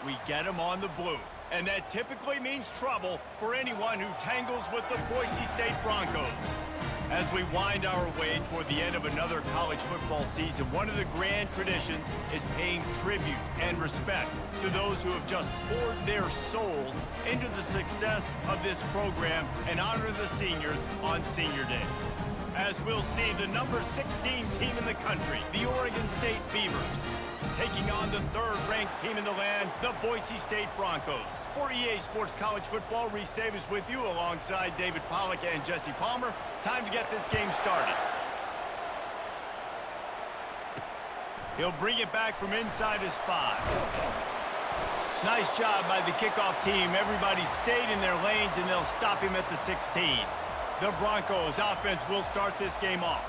we get them on the blue. And that typically means trouble for anyone who tangles with the Boise State Broncos. As we wind our way toward the end of another college football season, one of the grand traditions is paying tribute and respect to those who have just poured their souls into the success of this program and honor the seniors on Senior Day. As we'll see, the number 16 team in the country, the Oregon State Beavers, taking on the third-ranked team in the land, the Boise State Broncos. For EA Sports College Football, Reese Davis with you alongside David Pollack and Jesse Palmer. Time to get this game started. He'll bring it back from inside his 5. Nice job by the kickoff team. Everybody stayed in their lanes, and they'll stop him at the 16. The Broncos offense will start this game off.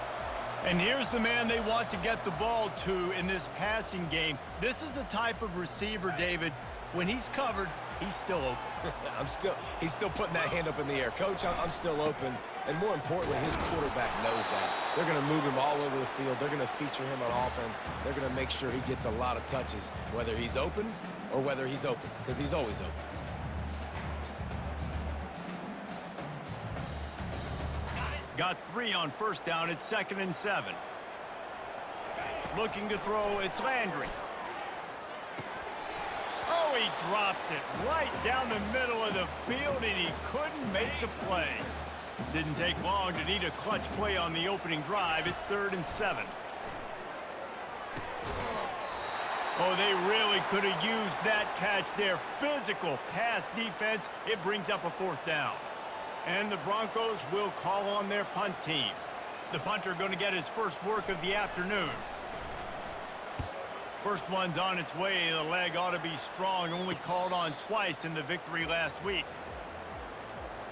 And here's the man they want to get the ball to in this passing game. This is the type of receiver, David, when he's covered, he's still open. He's still putting that hand up in the air. Coach, I'm still open. And more importantly, his quarterback knows that. They're going to move him all over the field. They're going to feature him on offense. They're going to make sure he gets a lot of touches, whether he's open or whether he's open, because he's always open. Got 3 on first down. It's 2nd and 7. Looking to throw, it's Landry. Oh, he drops it right down the middle of the field, and he couldn't make the play. Didn't take long to need a clutch play on the opening drive. It's 3rd and 7. Oh, they really could have used that catch there. Physical pass defense. It brings up a 4th down. And the Broncos will call on their punt team. The punter going to get his first work of the afternoon. First one's on its way. The leg ought to be strong. Only called on twice in the victory last week.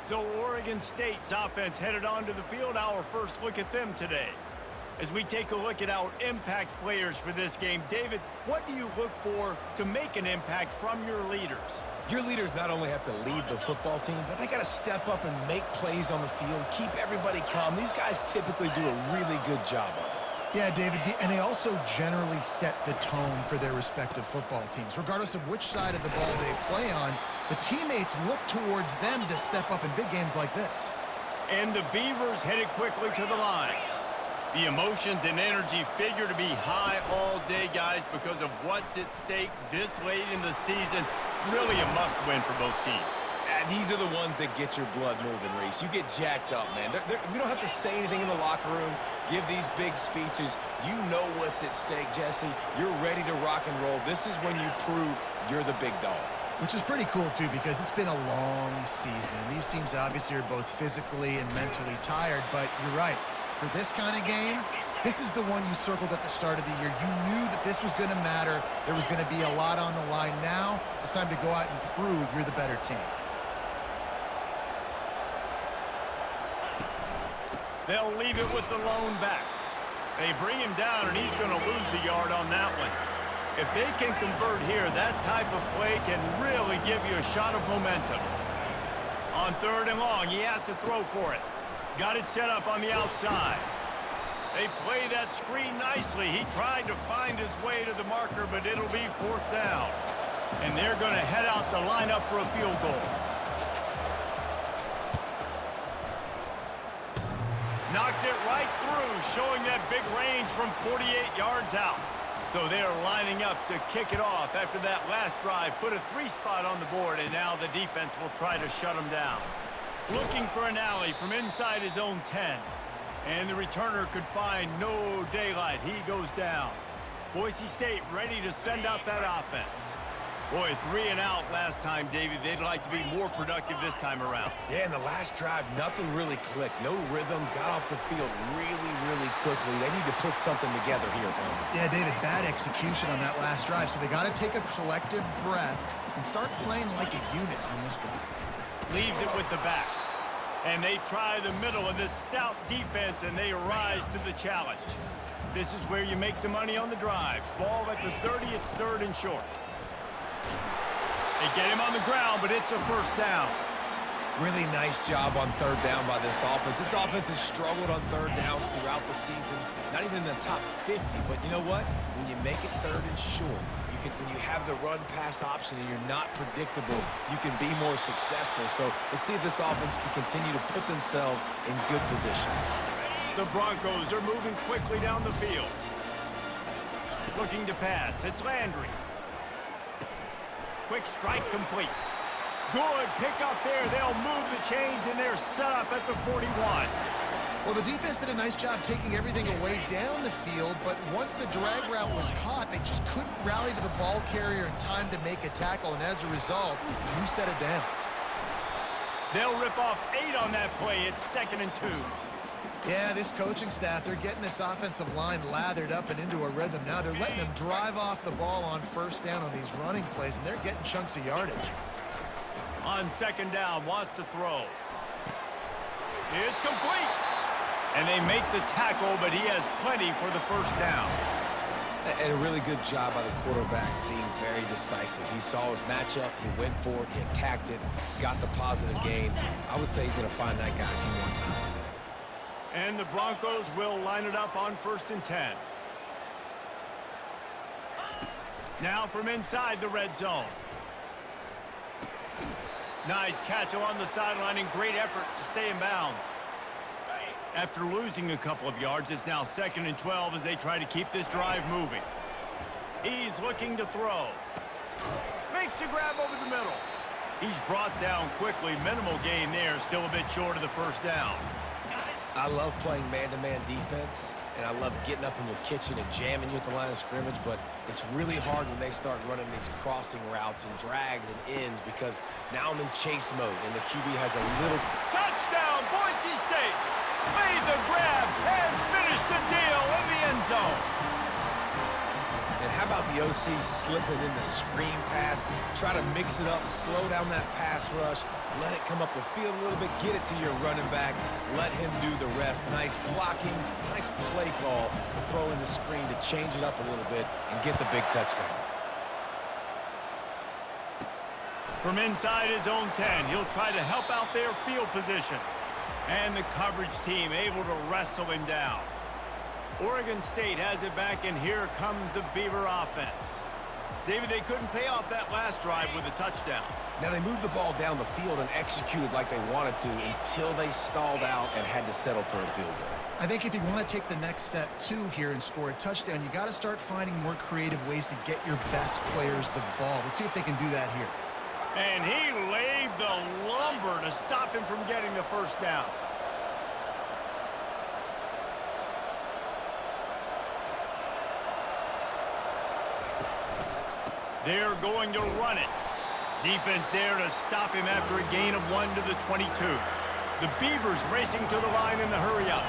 So Oregon State's offense headed onto the field. Our first look at them today. As we take a look at our impact players for this game, David, what do you look for to make an impact from your leaders? Your leaders not only have to lead the football team, but they got to step up and make plays on the field, keep everybody calm. These guys typically do a really good job of it. Yeah, David, and they also generally set the tone for their respective football teams. Regardless of which side of the ball they play on, the teammates look towards them to step up in big games like this. And the Beavers headed quickly to the line. The emotions and energy figure to be high all day, guys, because of what's at stake this late in the season. Really a must-win for both teams. These are the ones that get your blood moving, Reese. You get jacked up, man. We don't have to say anything in the locker room, give these big speeches. You know what's at stake, Jesse. You're ready to rock and roll. This is when you prove you're the big dog. Which is pretty cool, too, because it's been a long season. And these teams obviously are both physically and mentally tired, but you're right. For this kind of game, this is the one you circled at the start of the year. You knew that this was going to matter. There was going to be a lot on the line. Now it's time to go out and prove you're the better team. They'll leave it with the lone back. They bring him down, and he's going to lose a yard on that one. If they can convert here, that type of play can really give you a shot of momentum. On 3rd and long, he has to throw for it. Got it set up on the outside. They play that screen nicely. He tried to find his way to the marker, but it'll be 4th down. And they're going to head out to line up for a field goal. Knocked it right through, showing that big range from 48 yards out. So they're lining up to kick it off after that last drive. Put a 3 spot on the board, and now the defense will try to shut them down. Looking for an alley from inside his own 10. And the returner could find no daylight. He goes down. Boise State ready to send out that offense. Boy, 3 and out last time, David. They'd like to be more productive this time around. Yeah, in the last drive, nothing really clicked. No rhythm, got off the field really quickly. They need to put something together here, Palmer. Yeah, David, bad execution on that last drive. So they got to take a collective breath and start playing like a unit on this one. Leaves it with the back. And they try the middle of this stout defense, and they rise to the challenge. This is where you make the money on the drive. Ball at the 30, it's 3rd and short. They get him on the ground, but it's a 1st down. Really nice job on 3rd down by this offense. This offense has struggled on 3rd downs throughout the season. Not even in the top 50, but you know what? When you make it 3rd and short, you when you have the run-pass option and you're not predictable, you can be more successful. So let's see if this offense can continue to put themselves in good positions. The Broncos are moving quickly down the field. Looking to pass. It's Landry. Quick strike complete. Good pick up there. They'll move the chains, and they're set up at the 41. Well, the defense did a nice job taking everything away down the field, but once the drag route was caught, they just couldn't rally to the ball carrier in time to make a tackle, and as a result, you set it down. They'll rip off 8 on that play. It's 2nd and 2. Yeah, this coaching staff, they're getting this offensive line lathered up and into a rhythm. Now they're letting them drive off the ball on first down on these running plays, and they're getting chunks of yardage. On 2nd down, wants to throw. It's complete. And they make the tackle, but he has plenty for the first down. And a really good job by the quarterback being very decisive. He saw his matchup, he went for it, he attacked it, got the positive gain. I would say he's going to find that guy a few more times today. And the Broncos will line it up on 1st and 10. Now from inside the red zone. Nice catch along the sideline and great effort to stay in bounds. After losing a couple of yards, it's now 2nd and 12 as they try to keep this drive moving. He's looking to throw. Makes a grab over the middle. He's brought down quickly. Minimal gain there. Still a bit short of the first down. I love playing man-to-man defense, and I love getting up in your kitchen and jamming you at the line of scrimmage, but it's really hard when they start running these crossing routes and drags and ends because now I'm in chase mode, and the QB has a little... Touchdown, Boise State! Made the grab and finished the deal in the end zone. And how about the OC slipping in the screen pass, try to mix it up, slow down that pass rush, let it come up the field a little bit, get it to your running back, let him do the rest. Nice blocking, nice play call to throw in the screen to change it up a little bit and get the big touchdown. From inside his own 10, he'll try to help out their field position. And the coverage team able to wrestle him down. Oregon State has it back, and here comes the Beaver offense. David, they couldn't pay off that last drive with a touchdown. Now, they moved the ball down the field and executed like they wanted to until they stalled out and had to settle for a field goal. I think if you want to take the next step, too, here and score a touchdown, you got to start finding more creative ways to get your best players the ball. Let's see if they can do that here. And he laid the lumber to stop him from getting the first down. They're going to run it. Defense there to stop him after a gain of 1 to the 22. The Beavers racing to the line in the hurry up.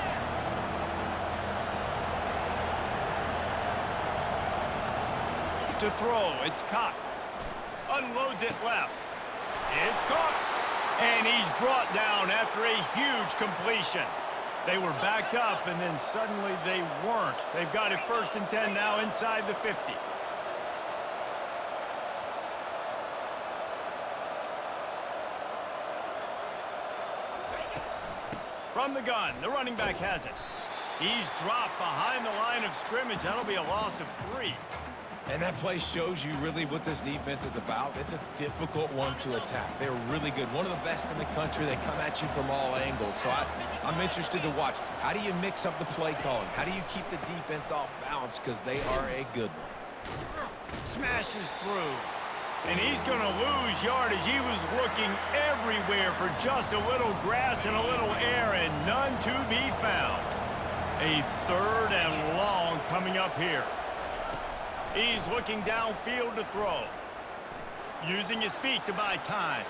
To throw, it's Cox. Unloads it left. It's caught. And he's brought down after a huge completion. They were backed up, and then suddenly they weren't. They've got it 1st and 10 now inside the 50. From the gun, the running back has it. He's dropped behind the line of scrimmage. That'll be a loss of 3. And that play shows you really what this defense is about. It's a difficult one to attack. They're really good. One of the best in the country. They come at you from all angles. So I'm interested to watch. How do you mix up the play calling? How do you keep the defense off balance? Because they are a good one. Smashes through. And he's going to lose yardage. He was looking everywhere for just a little grass and a little air, and none to be found. A 3rd and long coming up here. He's looking downfield to throw. Using his feet to buy time.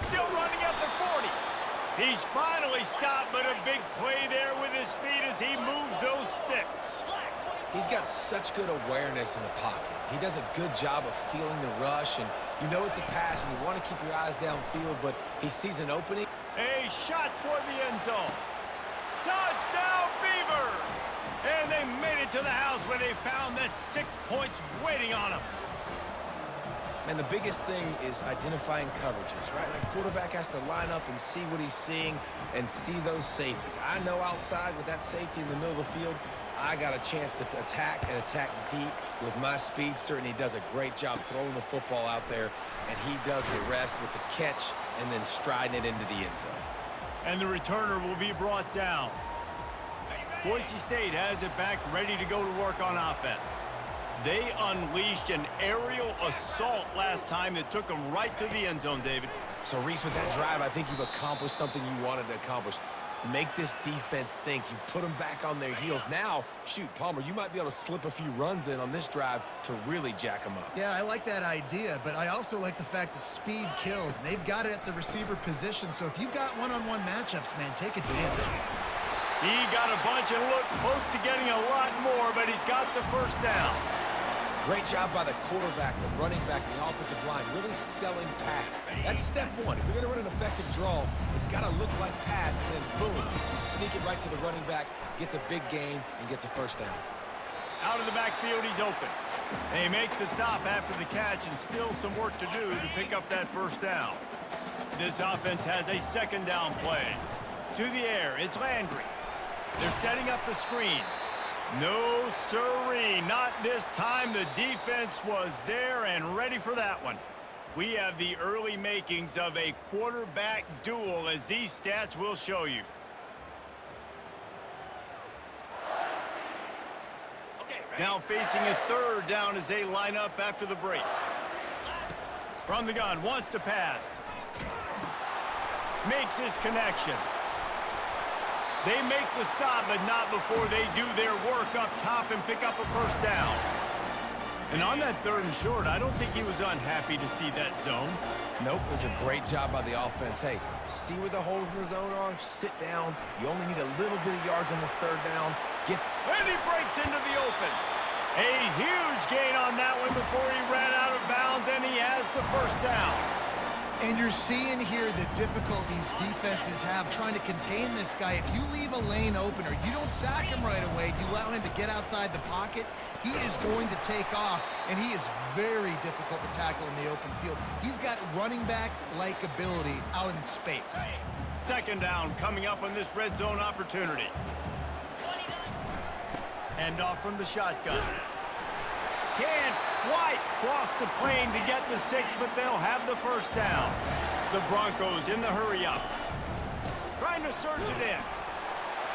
Still running at the 40. He's finally stopped, but a big play there with his feet as he moves those sticks. He's got such good awareness in the pocket. He does a good job of feeling the rush, and you know it's a pass, and you want to keep your eyes downfield, but he sees an opening. A shot toward the end zone. Touchdown, Beavers! And they made it to the house where they found that 6 points waiting on them. And the biggest thing is identifying coverages, right? Like quarterback has to line up and see what he's seeing and see those safeties. I know outside with that safety in the middle of the field, I got a chance to attack and attack deep with my speedster, and he does a great job throwing the football out there, and he does the rest with the catch and then striding it into the end zone. And the returner will be brought down. Boise State has it back, ready to go to work on offense. They unleashed an aerial assault last time that took them right to the end zone, David. So, Reese, with that drive, I think you've accomplished something you wanted to accomplish. Make this defense think. You put them back on their heels. Now, shoot, Palmer, you might be able to slip a few runs in on this drive to really jack them up. Yeah, I like that idea, but I also like the fact that speed kills, and they've got it at the receiver position, so if you've got one-on-one matchups, man, take advantage. He got a bunch and looked close to getting a lot more, but he's got the first down. Great job by the quarterback, the running back, and the offensive line, really selling pass. That's step one. If you're going to run an effective draw, it's got to look like pass, and then boom, you sneak it right to the running back, gets a big gain, and gets a first down. Out of the backfield, he's open. They make the stop after the catch, and still some work to do to pick up that first down. This offense has a second down play. To the air, it's Landry. They're setting up the screen. No, sirree, not this time. The defense was there and ready for that one. We have the early makings of a quarterback duel, as these stats will show you. Now facing a third down as they line up after the break. From the gun, wants to pass. Makes his connection. They make the stop, but not before they do their work up top and pick up a first down. And on that third and short, I don't think he was unhappy to see that zone. Nope, it was a great job by the offense. Hey, see where the holes in the zone are? Sit down. You only need a little bit of yards on this third down. And he breaks into the open. A huge gain on that one before he ran out of bounds, and he has the first down. And you're seeing here the difficulties defenses have trying to contain this guy. If you leave a lane open or you don't sack him right away, you allow him to get outside the pocket, he is going to take off, and he is very difficult to tackle in the open field. He's got running back-like ability out in space. Second down coming up on this red zone opportunity. Hand off from the shotgun. Can't quite cross the plane to get the 6, but they'll have the first down. The Broncos in the hurry-up. Trying to surge it in.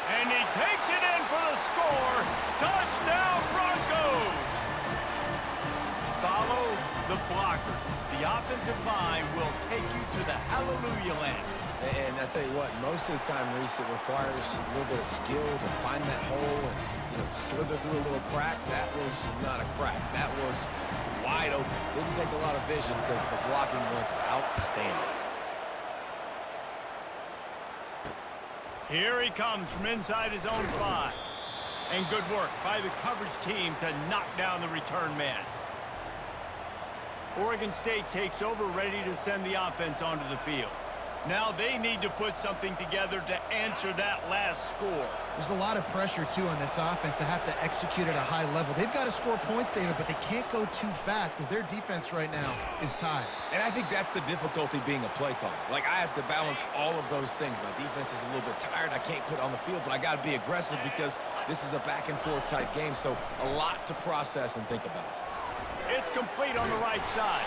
And he takes it in for the score. Touchdown, Broncos! Follow the blockers. The offensive line will take you to the hallelujah land. And I tell you what, most of the time, Reese, it requires a little bit of skill to find that hole and, slither through a little crack. That was not a crack. That was wide open. Didn't take a lot of vision because the blocking was outstanding. Here he comes from inside his own 5. And good work by the coverage team to knock down the return man. Oregon State takes over, ready to send the offense onto the field. Now they need to put something together to answer that last score. There's a lot of pressure, too, on this offense to have to execute at a high level. They've got to score points, David, but they can't go too fast because their defense right now is tired. And I think that's the difficulty being a play caller. Like, I have to balance all of those things. My defense is a little bit tired. I can't put it on the field, but I got to be aggressive because this is a back-and-forth type game, so a lot to process and think about. It's complete on the right side.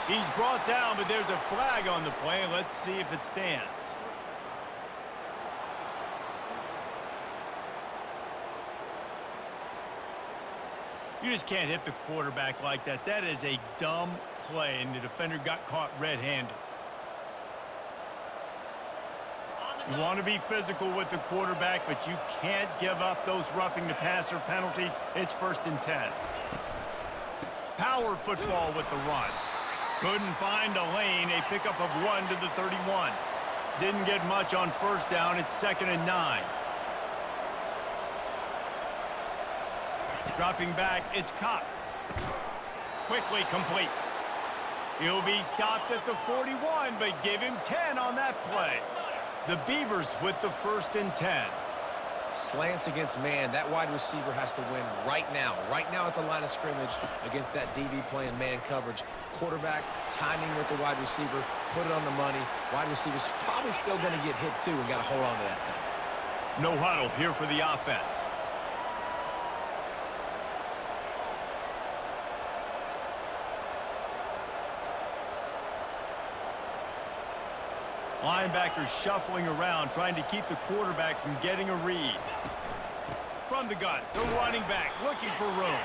He's brought down, but there's a flag on the play. Let's see if it stands. You just can't hit the quarterback like that. That is a dumb play, and the defender got caught red-handed. You want to be physical with the quarterback, but you can't give up those roughing the passer penalties. It's 1st and 10. Power football with the run. Couldn't find a lane. A pickup of 1 to the 31. Didn't get much on first down. It's 2nd and 9. Dropping back, it's Cox. Quickly complete. He'll be stopped at the 41, but give him 10 on that play. The Beavers with the 1st and 10. Slants against man. That wide receiver has to win right now at the line of scrimmage against that DB playing man coverage. Quarterback, timing with the wide receiver, put it on the money. Wide receiver's probably still going to get hit too and got to hold on to that thing. No huddle here for the offense. Linebackers shuffling around, trying to keep the quarterback from getting a read. From the gun, the running back looking for room.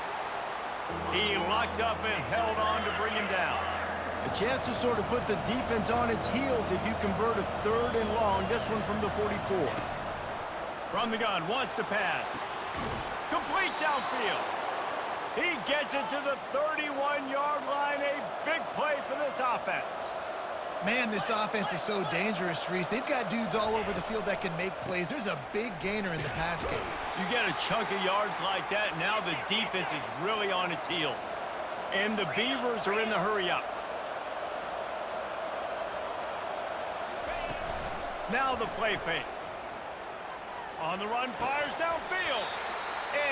He locked up and held on to bring him down. A chance to sort of put the defense on its heels if you convert a 3rd and long. This one from the 44. From the gun, wants to pass. Complete downfield. He gets it to the 31-yard line. A big play for this offense. Man, this offense is so dangerous, Reese. They've got dudes all over the field that can make plays. There's a big gainer in the pass game. You get a chunk of yards like that, now the defense is really on its heels. And the Beavers are in the hurry-up. Now the play fake. On the run, fires downfield.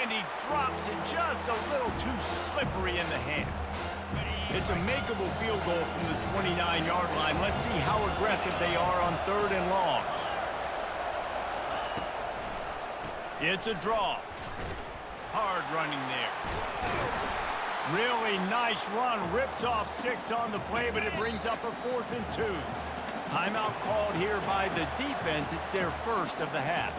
And he drops it just a little too slippery in the hands. It's a makeable field goal from the 29-yard line. Let's see how aggressive they are on 3rd and long. It's a draw. Hard running there. Really nice run. Rips off 6 on the play, but it brings up a 4th and 2. Timeout called here by the defense. It's their first of the half.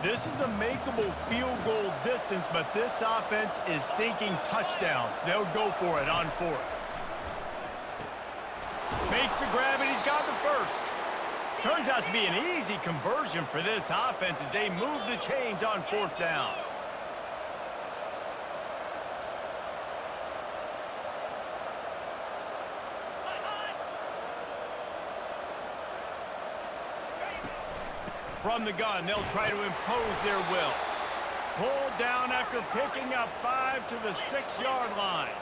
This is a makeable field goal distance, but this offense is thinking touchdowns. They'll go for it on 4th. Makes the grab, and he's got the first. Turns out to be an easy conversion for this offense as they move the chains on 4th down. From the gun, they'll try to impose their will. Pulled down after picking up 5 to the 6-yard line.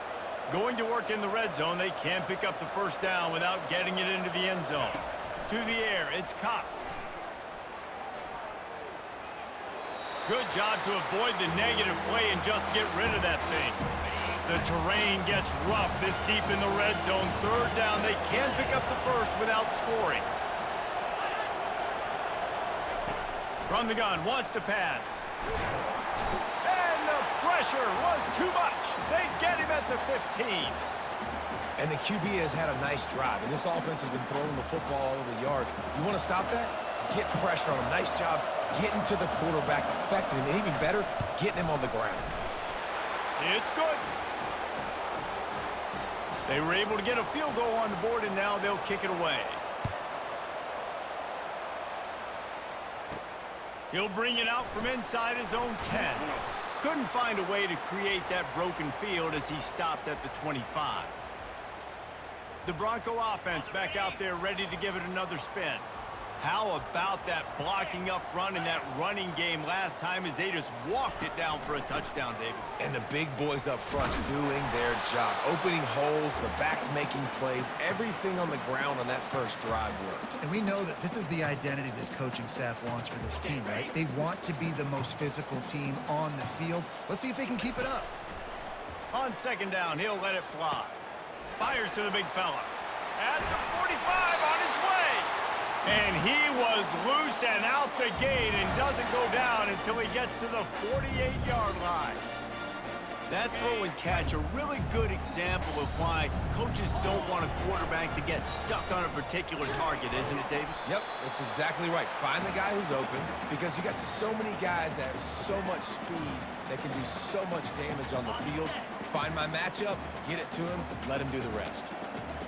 Going to work in the red zone, they can't pick up the first down without getting it into the end zone. To the air, it's Cox. Good job to avoid the negative play and just get rid of that thing. The terrain gets rough this deep in the red zone. 3rd down, they can't pick up the first without scoring. From the gun, wants to pass. And the pressure was too much. They get him at the 15. And the QB has had a nice drive, and this offense has been throwing the football all over the yard. You want to stop that? Get pressure on him. Nice job getting to the quarterback, affecting him, and even better, getting him on the ground. It's good. They were able to get a field goal on the board, and now they'll kick it away. He'll bring it out from inside his own 10. Couldn't find a way to create that broken field as he stopped at the 25. The Bronco offense back out there ready to give it another spin. How about that blocking up front and that running game last time as they just walked it down for a touchdown, David? And the big boys up front doing their job. Opening holes, the backs making plays, everything on the ground on that first drive worked. And we know that this is the identity this coaching staff wants for this team, right? They want to be the most physical team on the field. Let's see if they can keep it up. On 2nd down, he'll let it fly. Fires to the big fella. At the 45 on his way. And he was loose and out the gate and doesn't go down until he gets to the 48-yard line. That throw and catch, a really good example of why coaches don't want a quarterback to get stuck on a particular target, isn't it, David? Yep, that's exactly right. Find the guy who's open because you got so many guys that have so much speed that can do so much damage on the field. Find my matchup, get it to him, let him do the rest.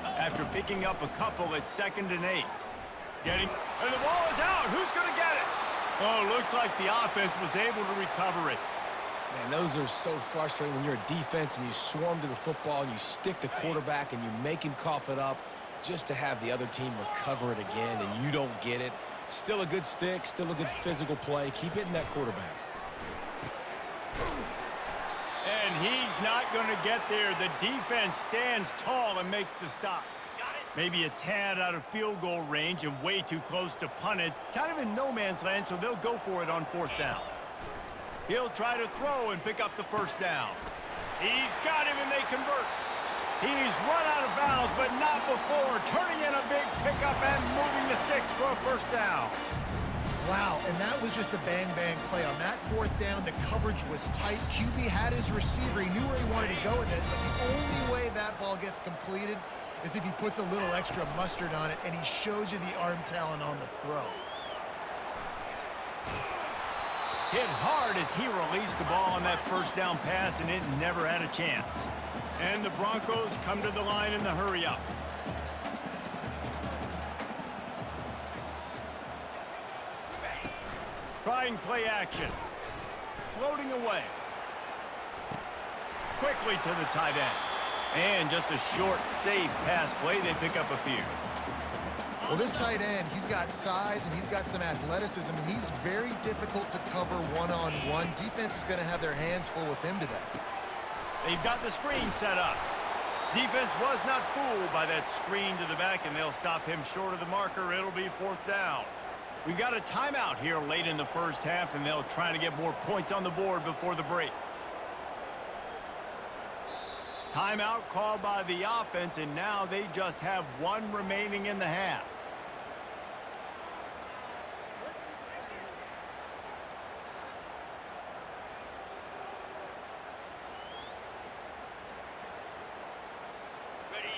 After picking up a couple, it's 2nd and 8. And the ball is out. Who's going to get it? Oh, looks like the offense was able to recover it. Man, those are so frustrating when you're a defense and you swarm to the football and you stick the quarterback and you make him cough it up just to have the other team recover it again and you don't get it. Still a good stick, still a good physical play. Keep hitting that quarterback. And he's not going to get there. The defense stands tall and makes the stop. Maybe a tad out of field goal range and way too close to punt it. Kind of in no man's land, so they'll go for it on 4th down. He'll try to throw and pick up the first down. He's got him and they convert. He's run out of bounds, but not before. Turning in a big pickup and moving the sticks for a first down. Wow, and that was just a bang-bang play. On that 4th down, the coverage was tight. QB had his receiver. He knew where he wanted to go with it, but the only way that ball gets completed is if he puts a little extra mustard on it and he shows you the arm talent on the throw. Hit hard as he released the ball on that first down pass, and it never had a chance. And the Broncos come to the line in the hurry-up. Trying play action. Floating away. Quickly to the tight end. And just a short, safe pass play. They pick up a few. Well, this tight end, he's got size and he's got some athleticism, and he's very difficult to cover one-on-one. Defense is going to have their hands full with him today. They've got the screen set up. Defense was not fooled by that screen to the back, and they'll stop him short of the marker. It'll be 4th down. We got a timeout here late in the first half, and they'll try to get more points on the board before the break. Timeout called by the offense, and now they just have one remaining in the half.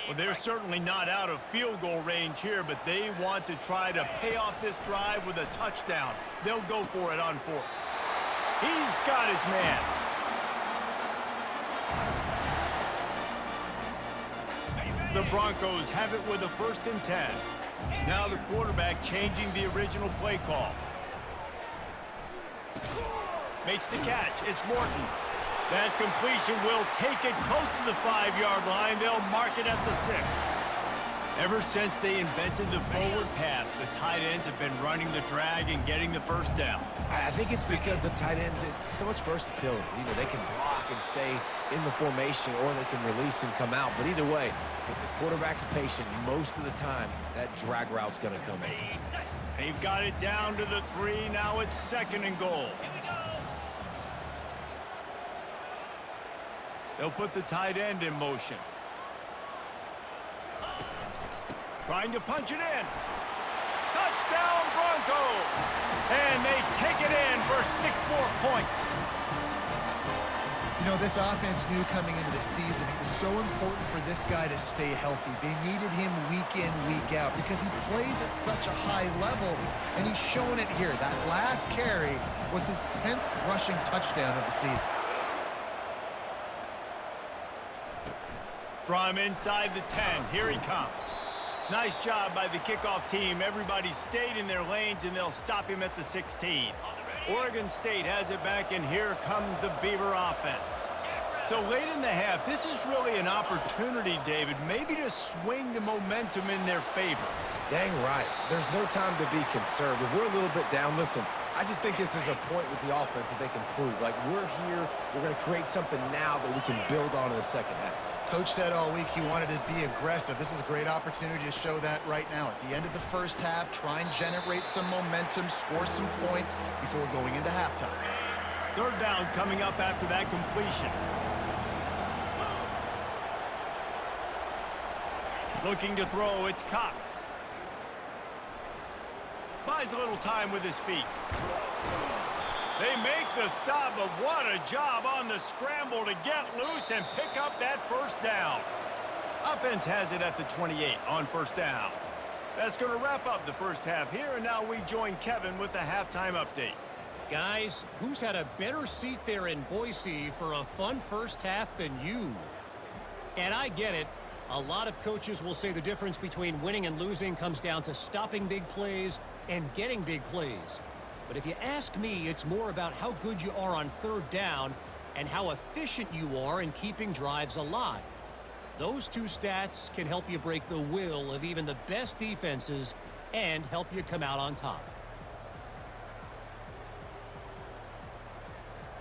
Well, they're certainly not out of field goal range here, but they want to try to pay off this drive with a touchdown. They'll go for it on 4th. He's got his man. The Broncos have it with a 1st and 10. Now the quarterback changing the original play call. Makes the catch. It's Morton. That completion will take it close to the 5-yard line. They'll mark it at the 6. Ever since they invented the forward pass, the tight ends have been running the drag and getting the 1st down. I think it's because the tight ends is so much versatility. You know, they can block and stay in the formation, or they can release and come out. But either way, if the quarterback's patient, most of the time, that drag route's going to come in. They've got it down to the 3. Now it's 2nd and goal. They'll put the tight end in motion. Trying to punch it in. Touchdown, Broncos! And they take it in for 6 more points. You know, this offense knew coming into the season it was so important for this guy to stay healthy. They needed him week in, week out, because he plays at such a high level, and he's showing it here. That last carry was his 10th rushing touchdown of the season. From inside the 10, here he comes. Nice job by the kickoff team. Everybody stayed in their lanes, and they'll stop him at the 16. Oregon State has it back, and here comes the Beaver offense. So late in the half, this is really an opportunity, David, maybe to swing the momentum in their favor. Dang right. There's no time to be conservative. We're a little bit down. Listen, I just think this is a point with the offense that they can prove. Like, we're here, we're going to create something now that we can build on in the second half. Coach said all week he wanted to be aggressive. This is a great opportunity to show that right now. At the end of the first half, try and generate some momentum, score some points before going into halftime. 3rd down coming up after that completion. Looking to throw, it's Cox. Buys a little time with his feet. They make the stop, but what a job on the scramble to get loose and pick up that 1st down. Offense has it at the 28 on 1st down. That's going to wrap up the first half here, and now we join Kevin with the halftime update. Guys, who's had a better seat there in Boise for a fun first half than you? And I get it. A lot of coaches will say the difference between winning and losing comes down to stopping big plays and getting big plays. But if you ask me, it's more about how good you are on 3rd down and how efficient you are in keeping drives alive. Those 2 stats can help you break the will of even the best defenses and help you come out on top.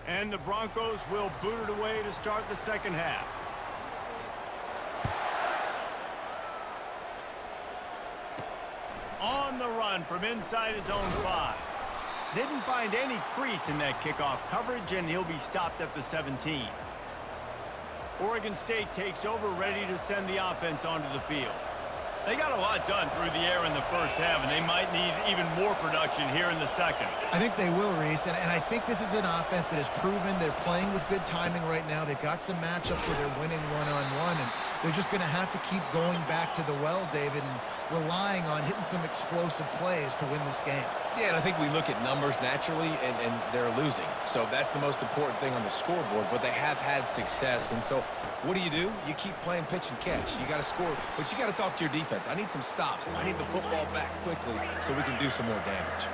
And the Broncos will boot it away to start the second half. On the run from inside his own 5. Didn't find any crease in that kickoff coverage, and he'll be stopped at the 17. Oregon State takes over, ready to send the offense onto the field. They got a lot done through the air in the first half, and they might need even more production here in the second. I think they will, Reese, and I think this is an offense that has proven they're playing with good timing right now. They've got some matchups where they're winning one-on-one, and They're just going to have to keep going back to the well, David, and relying on hitting some explosive plays to win this game. Yeah, and I think we look at numbers naturally, and they're losing. So that's the most important thing on the scoreboard, but they have had success. And so what do? You keep playing pitch and catch. You got to score, but you got to talk to your defense. I need some stops. I need the football back quickly so we can do some more damage.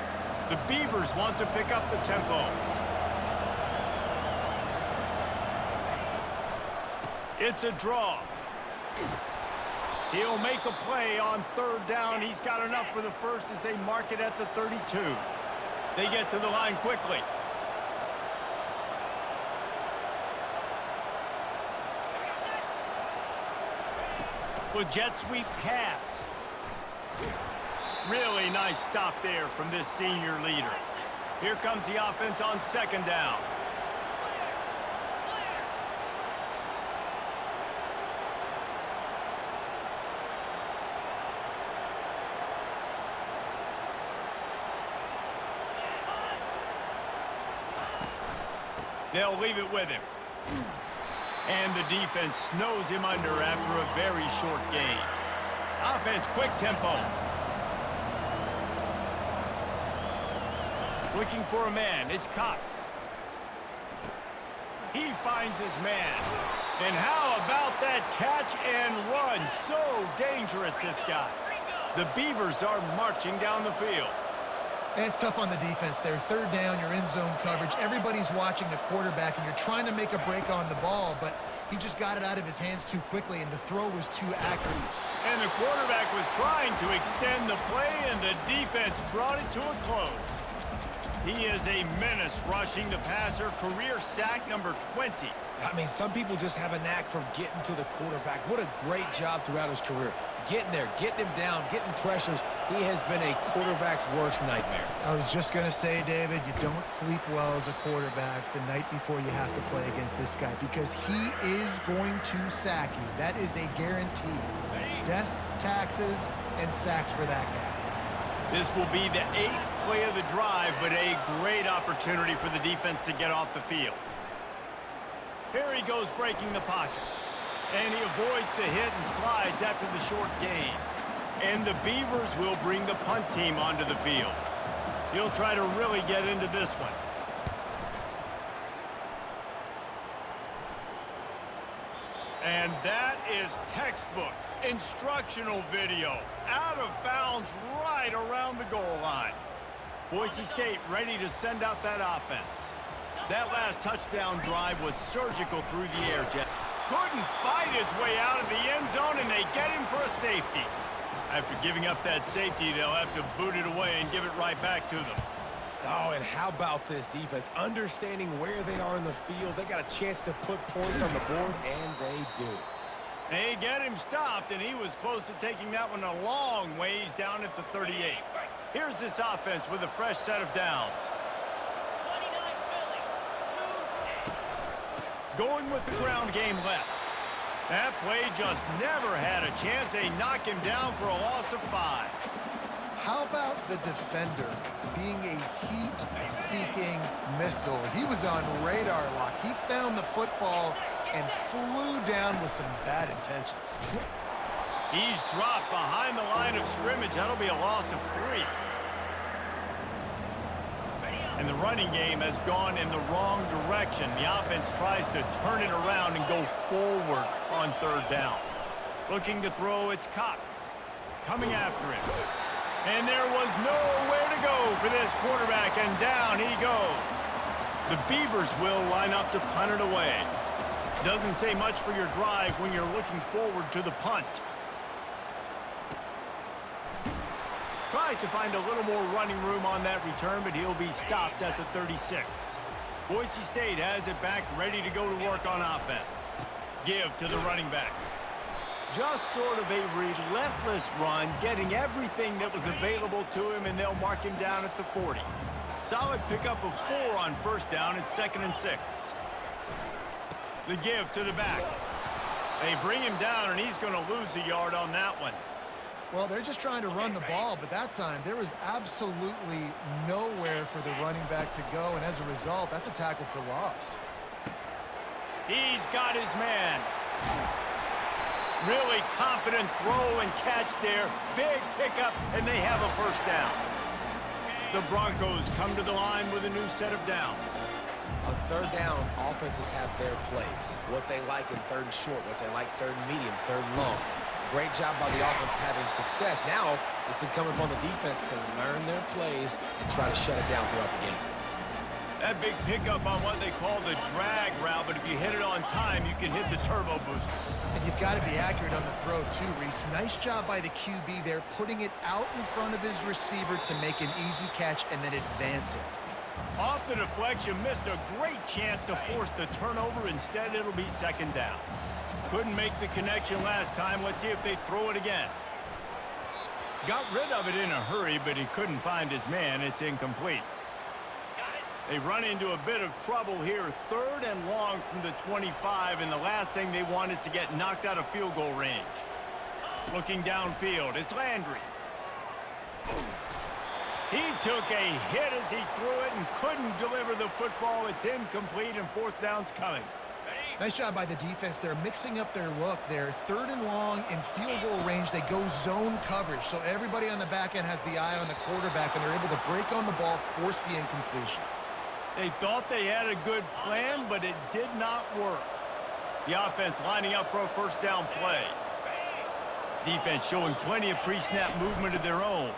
The Beavers want to pick up the tempo. It's a draw. He'll make a play on third down. He's got enough for the first as they mark it at the 32. They get to the line quickly. With jet sweep pass. Really nice stop there from this senior leader. Here comes the offense on second down. They'll leave it with him. And the defense snows him under after a very short gain. Offense, quick tempo. Looking for a man. It's Cox. He finds his man. And how about that catch and run? So dangerous, this guy. The Beavers are marching down the field. And it's tough on the defense there. Third down, you're in zone coverage. Everybody's watching the quarterback, and you're trying to make a break on the ball, but he just got it out of his hands too quickly, and the throw was too accurate. And the quarterback was trying to extend the play, and the defense brought it to a close. He is a menace rushing the passer. Career sack number 20. I mean, some people just have a knack for getting to the quarterback. What a great job throughout his career. Getting there, getting him down, getting pressures. He has been a quarterback's worst nightmare. I was just going to say, David, you don't sleep well as a quarterback the night before you have to play against this guy because he is going to sack you. That is a guarantee. Death, taxes, and sacks for that guy. This will be the 8th play of the drive, but a great opportunity for the defense to get off the field. Here he goes breaking the pocket. And he avoids the hit and slides after the short gain. And the Beavers will bring the punt team onto the field. He'll try to really get into this one. And that is textbook instructional video. Out of bounds right around the goal line. Boise State ready to send out that offense. That last touchdown drive was surgical through the air, Jeff. Couldn't fight his way out of the end zone, and they get him for a safety. After giving up that safety, they'll have to boot it away and give it right back to them. Oh, and how about this defense? Understanding where they are in the field. They got a chance to put points on the board, and they do. They get him stopped, and he was close to taking that one a long ways down at the 38. Here's this offense with a fresh set of downs. Going with the ground game left. That play just never had a chance. They knock him down for a loss of 5. How about the defender being a heat-seeking missile? He was on radar lock. He found the football and flew down with some bad intentions. He's dropped behind the line of scrimmage. That'll be a loss of 3. And the running game has gone in the wrong direction. The offense tries to turn it around and go forward on third down. Looking to throw, it's Cox. Coming after him. And there was nowhere to go for this quarterback, and down he goes. The Beavers will line up to punt it away. Doesn't say much for your drive when you're looking forward to the punt. Tries to find a little more running room on that return, but he'll be stopped at the 36. Boise State has it back, ready to go to work on offense. Give to the running back. Just sort of a relentless run, getting everything that was available to him, and they'll mark him down at the 40. Solid pickup of 4 on first down. It's 2nd and 6. The give to the back. They bring him down, and he's going to lose a yard on that one. Well, they're just trying to run the ball, but that time there was absolutely nowhere for the running back to go, and as a result, that's a tackle for loss. He's got his man. Really confident throw and catch there. Big pickup, and they have a first down. The Broncos come to the line with a new set of downs. On third down, offenses have their plays. What they like in third and short, what they like third and medium, third and long. Great job by the offense having success. Now it's incumbent upon the defense to learn their plays and try to shut it down throughout the game. That big pickup on what they call the drag route, but if you hit it on time, you can hit the turbo booster. And you've got to be accurate on the throw too, Reese. Nice job by the QB there, putting it out in front of his receiver to make an easy catch and then advance it. Off the deflection, missed a great chance to force the turnover. Instead, it'll be second down. Couldn't make the connection last time. Let's see if they throw it again. Got rid of it in a hurry, but he couldn't find his man. It's incomplete. They run into a bit of trouble here. Third and long from the 25, and the last thing they want is to get knocked out of field goal range. Looking downfield, it's Landry. He took a hit as he threw it and couldn't deliver the football. It's incomplete, and fourth down's coming. Nice job by the defense. They're mixing up their look there. Third and long in field goal range. They go zone coverage. So everybody on the back end has the eye on the quarterback, and they're able to break on the ball, force the incompletion. They thought they had a good plan, but it did not work. The offense lining up for a first down play. Defense showing plenty of pre-snap movement of their own.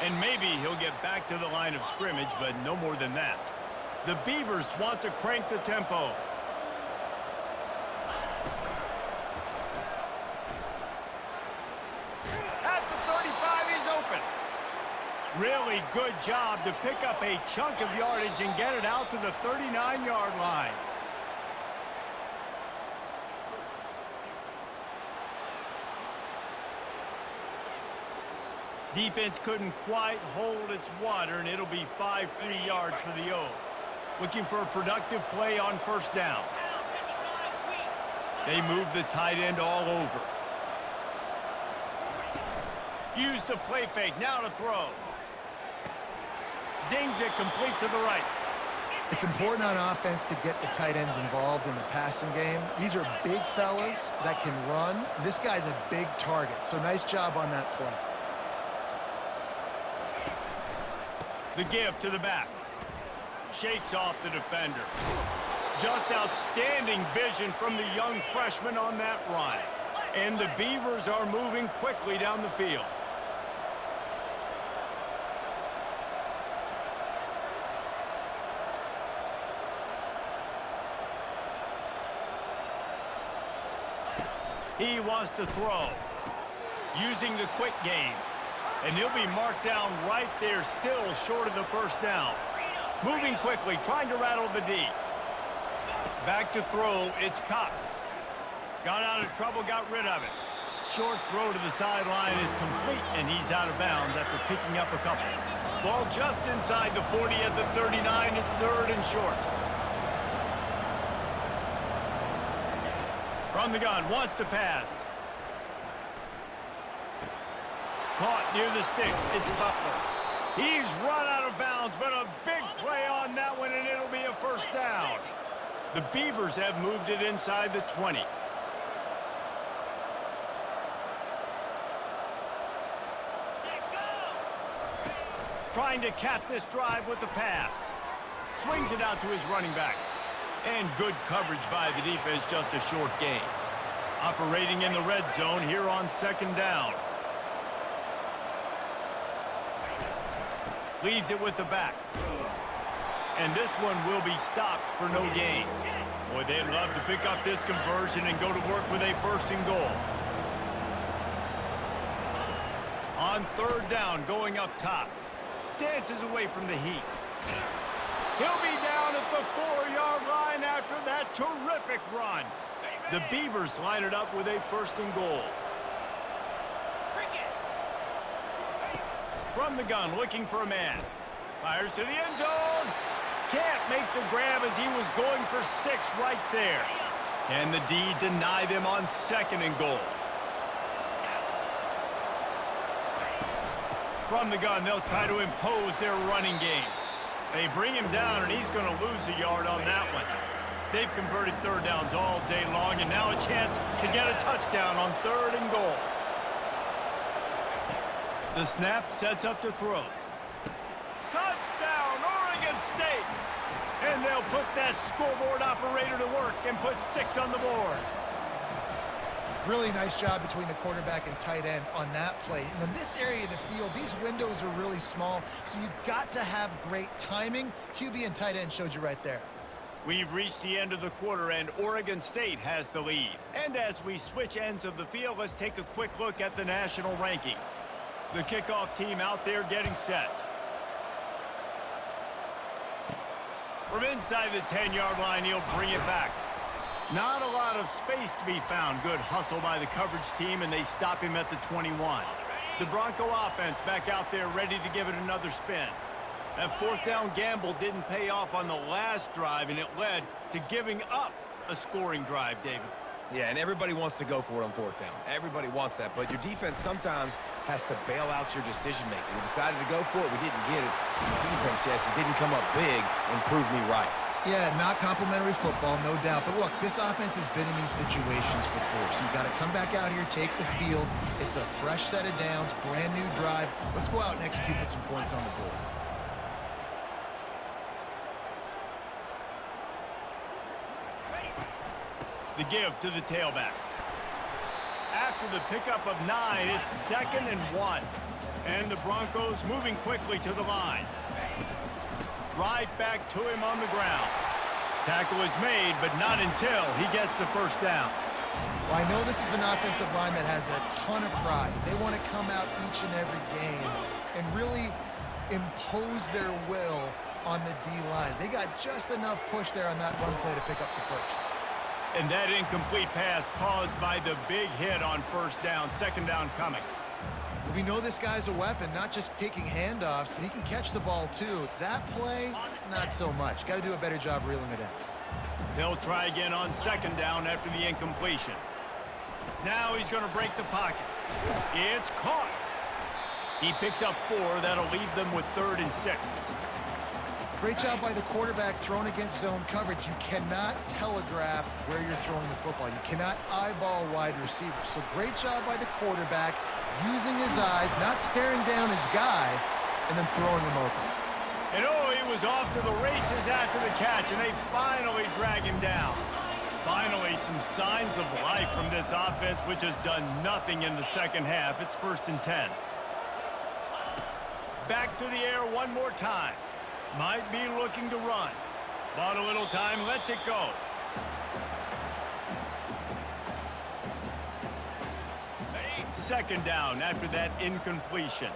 And maybe he'll get back to the line of scrimmage, but no more than that. The Beavers want to crank the tempo. At the 35, he's open. Really good job to pick up a chunk of yardage and get it out to the 39-yard line. Defense couldn't quite hold its water, and it'll be 5 free yards for the O. Looking for a productive play on first down. They move the tight end all over. Use the play fake, now to throw. Zings it complete to the right. It's important on offense to get the tight ends involved in the passing game. These are big fellas that can run. This guy's a big target, so nice job on that play. The give to the back. Shakes off the defender. Just outstanding vision from the young freshman on that run. And the Beavers are moving quickly down the field. He wants to throw. Using the quick game. And he'll be marked down right there, still short of the first down. Moving quickly, trying to rattle the D. Back to throw, it's Cox. Got out of trouble, got rid of it. Short throw to the sideline is complete, and he's out of bounds after picking up a couple. Ball just inside the 40 at the 39. It's third and short. From the gun, wants to pass. Caught near the sticks, it's Butler. He's run out of bounds, but a big play on that one, and it'll be a first down. The Beavers have moved it inside the 20. Trying to cap this drive with the pass. Swings it out to his running back. And good coverage by the defense, just a short gain. Operating in the red zone here on second down. Leaves it with the back. And this one will be stopped for no gain. Boy, they'd love to pick up this conversion and go to work with a first and goal. On third down, going up top. Dances away from the heat. He'll be down at the 4-yard line after that terrific run. The Beavers line it up with a first and goal. From the gun, looking for a man. Fires to the end zone. Can't make the grab as he was going for 6 right there. Can the D deny them on second and goal? From the gun, they'll try to impose their running game. They bring him down, and he's going to lose a yard on that one. They've converted third downs all day long, and now a chance to get a touchdown on 3rd and goal. The snap sets up to throw. Touchdown, Oregon State! And they'll put that scoreboard operator to work and put 6 on the board. Really nice job between the quarterback and tight end on that play. And in this area of the field, these windows are really small, so you've got to have great timing. QB and tight end showed you right there. We've reached the end of the quarter, and Oregon State has the lead. And as we switch ends of the field, let's take a quick look at the national rankings. The kickoff team out there getting set. From inside the 10-yard line, he'll bring it back. Not a lot of space to be found. Good hustle by the coverage team, and they stop him at the 21. The Bronco offense back out there ready to give it another spin. That 4th down gamble didn't pay off on the last drive, and it led to giving up a scoring drive, David. Yeah, and everybody wants to go for it on 4th down. Everybody wants that, but your defense sometimes has to bail out your decision-making. We decided to go for it. We didn't get it. And the defense, Jesse, didn't come up big and prove me right. Yeah, not complimentary football, no doubt. But look, this offense has been in these situations before, so you've got to come back out here, take the field. It's a fresh set of downs, brand new drive. Let's go out and execute, put some points on the board. The give to the tailback. After the pickup of 9, it's 2nd and 1. And the Broncos moving quickly to the line. Right back to him on the ground. Tackle is made, but not until he gets the 1st down. Well, I know this is an offensive line that has a ton of pride. They want to come out each and every game and really impose their will on the D-line. They got just enough push there on that run play to pick up the 1st. And that incomplete pass caused by the big hit on 1st down. 2nd down coming. We know this guy's a weapon, not just taking handoffs, but he can catch the ball too. That play, not so much. Got to do a better job reeling it in. They'll try again on 2nd down after the incompletion. Now he's going to break the pocket. It's caught. He picks up 4. That'll leave them with 3rd and 6. Great job by the quarterback thrown against zone coverage. You cannot telegraph where you're throwing the football. You cannot eyeball wide receivers. So great job by the quarterback using his eyes, not staring down his guy, and then throwing him open. And oh, he was off to the races after the catch, and they finally drag him down. Finally, some signs of life from this offense, which has done nothing in the 2nd half. It's 1st and 10. Back to the air one more time. Might be looking to run. Bought a little time, lets it go. Second down after that incompletion.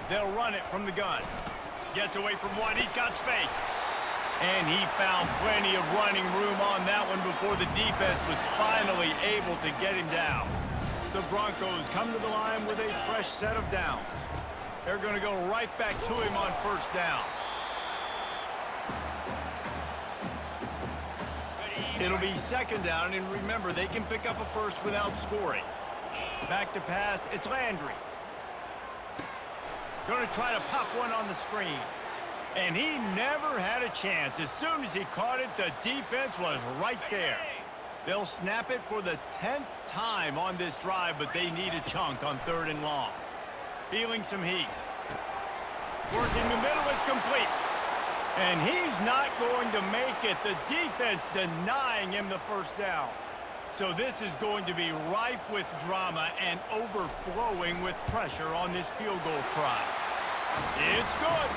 They'll run it from the gun. Gets away from one, he's got space. And he found plenty of running room on that one before the defense was finally able to get him down. The Broncos come to the line with a fresh set of downs. They're going to go right back to him on 1st down. It'll be 2nd down, and remember, they can pick up a 1st without scoring. Back to pass, it's Landry. Going to try to pop one on the screen. And he never had a chance. As soon as he caught it, the defense was right there. They'll snap it for the 10th time on this drive, but they need a chunk on 3rd and long. Feeling some heat. Working the middle, it's complete. And he's not going to make it. The defense denying him the 1st down. So this is going to be rife with drama and overflowing with pressure on this field goal try. It's good.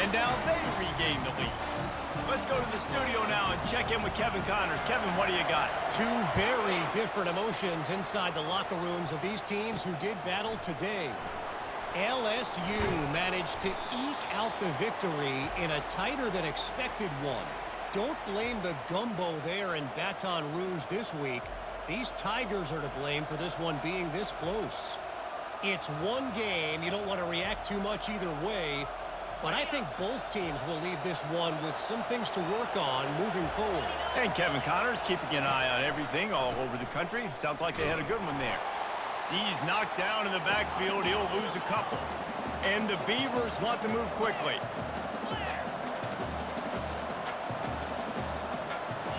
And now they regain the lead. Let's go to the studio now and check in with Kevin Connors. Kevin, what do you got? 2 very different emotions inside the locker rooms of these teams who did battle today. LSU managed to eke out the victory in a tighter than expected one. Don't blame the gumbo there in Baton Rouge this week. These Tigers are to blame for this one being this close. It's one game. You don't want to react too much either way. But I think both teams will leave this one with some things to work on moving forward. And Kevin Connors keeping an eye on everything all over the country. Sounds like they had a good one there. He's knocked down in the backfield. He'll lose a couple. And the Beavers want to move quickly.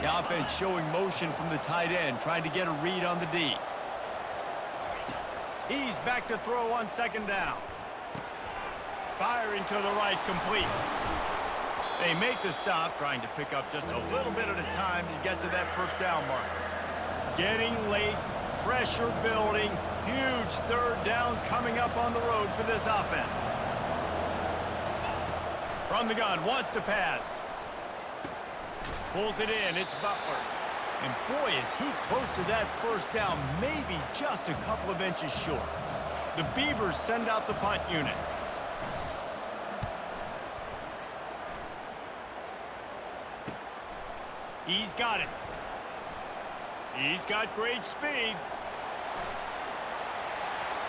The offense showing motion from the tight end, trying to get a read on the D. He's back to throw on second down. Firing to the right, complete. They make the stop, trying to pick up just a little bit at a time to get to that first down marker. Getting late, pressure building, huge third down coming up on the road for this offense. From the gun, wants to pass. Pulls it in, it's Butler. And boy, is he close to that first down, maybe just a couple of inches short. The Beavers send out the punt unit. He's got it. He's got great speed.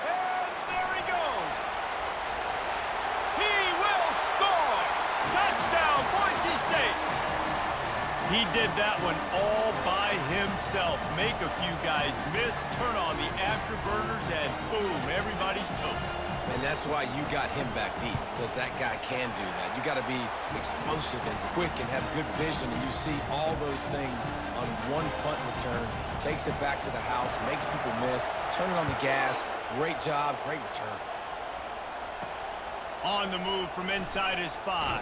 And there he goes. He will score. Touchdown, Boise State. He did that one all by himself. Make a few guys miss, turn on the afterburners, and boom, everybody's toast. And that's why you got him back deep, because that guy can do that. You got to be explosive and quick and have good vision, and you see all those things on one punt return. Takes it back to the house, makes people miss, turn it on the gas. Great job, great return. On the move from inside his 5.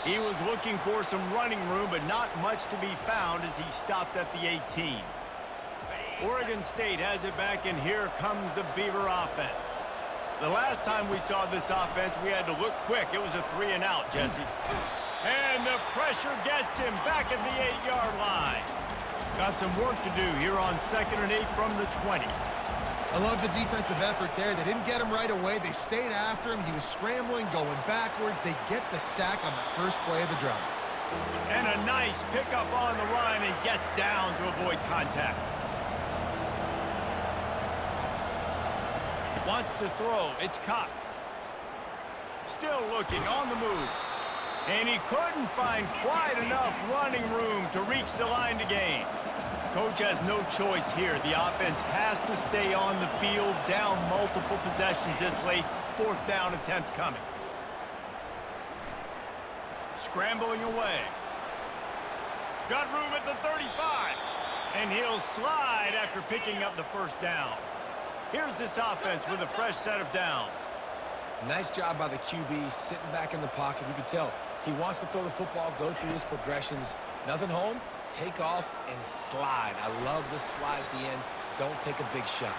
He was looking for some running room, but not much to be found as he stopped at the 18. Oregon State has it back, and here comes the Beaver offense. The last time we saw this offense, we had to look quick. It was a 3 and out, Jesse. And the pressure gets him back at the 8-yard line. Got some work to do here on 2nd and 8 from the 20. I love the defensive effort there. They didn't get him right away. They stayed after him. He was scrambling, going backwards. They get the sack on the first play of the drive. And a nice pickup on the line and gets down to avoid contact. Wants to throw. It's Cox. Still looking on the move. And he couldn't find quite enough running room to reach the line to gain. Coach has no choice here. The offense has to stay on the field, down multiple possessions this late. 4th down attempt coming. Scrambling away. Got room at the 35. And he'll slide after picking up the first down. Here's this offense with a fresh set of downs. Nice job by the QB, sitting back in the pocket. You can tell he wants to throw the football, go through his progressions. Nothing home, take off and slide. I love the slide at the end. Don't take a big shot.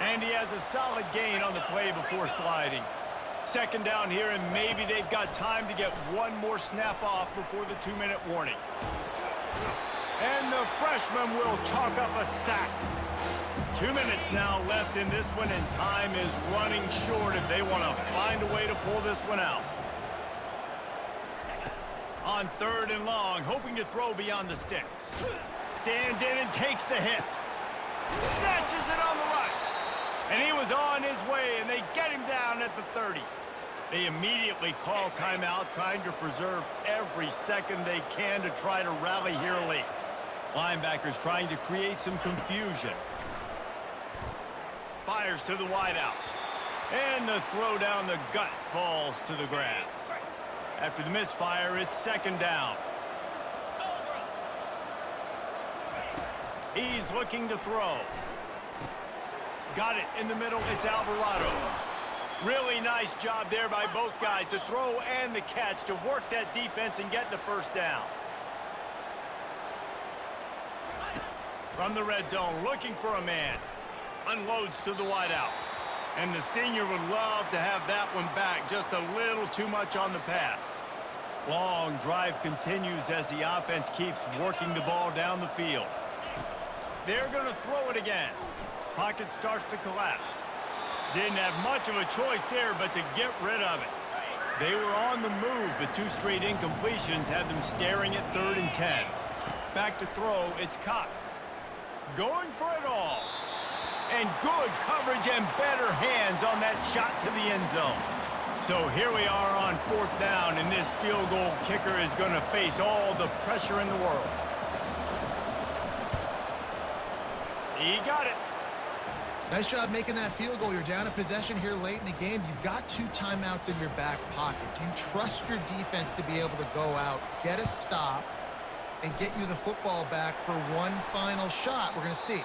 And he has a solid gain on the play before sliding. 2nd down here, and maybe they've got time to get one more snap off before the 2-minute warning. And the freshman will chalk up a sack. 2 minutes now left in this one, and time is running short if they want to find a way to pull this one out. On 3rd and long, hoping to throw beyond the sticks. Stands in and takes the hit. Snatches it on the right. And he was on his way, and they get him down at the 30. They immediately call timeout, trying to preserve every second they can to try to rally here late. Linebackers trying to create some confusion. Fires to the wideout. And the throw down the gut falls to the grass. After the misfire, it's 2nd down. He's looking to throw. Got it in the middle. It's Alvarado. Really nice job there by both guys to throw and the catch to work that defense and get the first down. From the red zone, looking for a man. Unloads to the wideout. And the senior would love to have that one back. Just a little too much on the pass. Long drive continues as the offense keeps working the ball down the field. They're going to throw it again. Pocket starts to collapse. Didn't have much of a choice there but to get rid of it. They were on the move, but 2 straight incompletions had them staring at 3rd and 10. Back to throw, it's Cox. Going for it all. And good coverage and better hands on that shot to the end zone. So here we are on 4th down, and this field goal kicker is going to face all the pressure in the world. He got it. Nice job making that field goal. You're down a possession here late in the game. You've got 2 timeouts in your back pocket. Do you trust your defense to be able to go out, get a stop, and get you the football back for one final shot? We're going to see.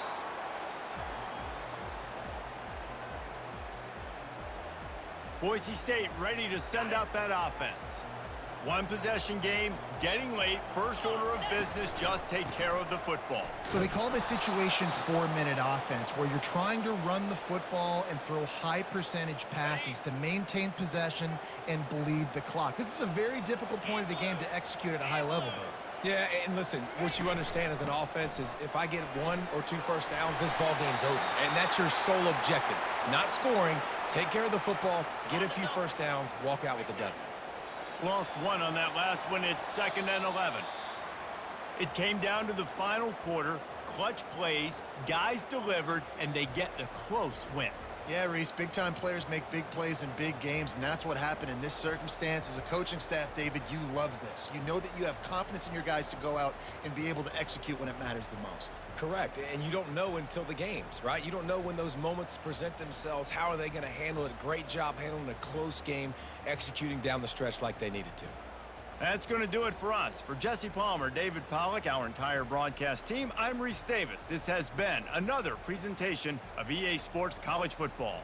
Boise State ready to send out that offense. One possession game, getting late, first order of business, just take care of the football. So they call this situation 4-minute offense, where you're trying to run the football and throw high percentage passes to maintain possession and bleed the clock. This is a very difficult point of the game to execute at a high level, though. Yeah, and listen, what you understand as an offense is if I get 1 or 2 first downs, this ball game's over. And that's your sole objective. Not scoring, take care of the football, get a few first downs, walk out with the W. Lost 1 on that last one. It's 2nd and 11. It came down to the final quarter. Clutch plays, guys delivered, and they get a close win. Yeah, Reese, big-time players make big plays in big games, and that's what happened in this circumstance. As a coaching staff, David, you love this. You know that you have confidence in your guys to go out and be able to execute when it matters the most. Correct, and you don't know until the games, right? You don't know when those moments present themselves. How are they going to handle it? Great job handling a close game, executing down the stretch like they needed to. That's going to do it for us. For Jesse Palmer, David Pollack, our entire broadcast team, I'm Reese Davis. This has been another presentation of EA Sports College Football.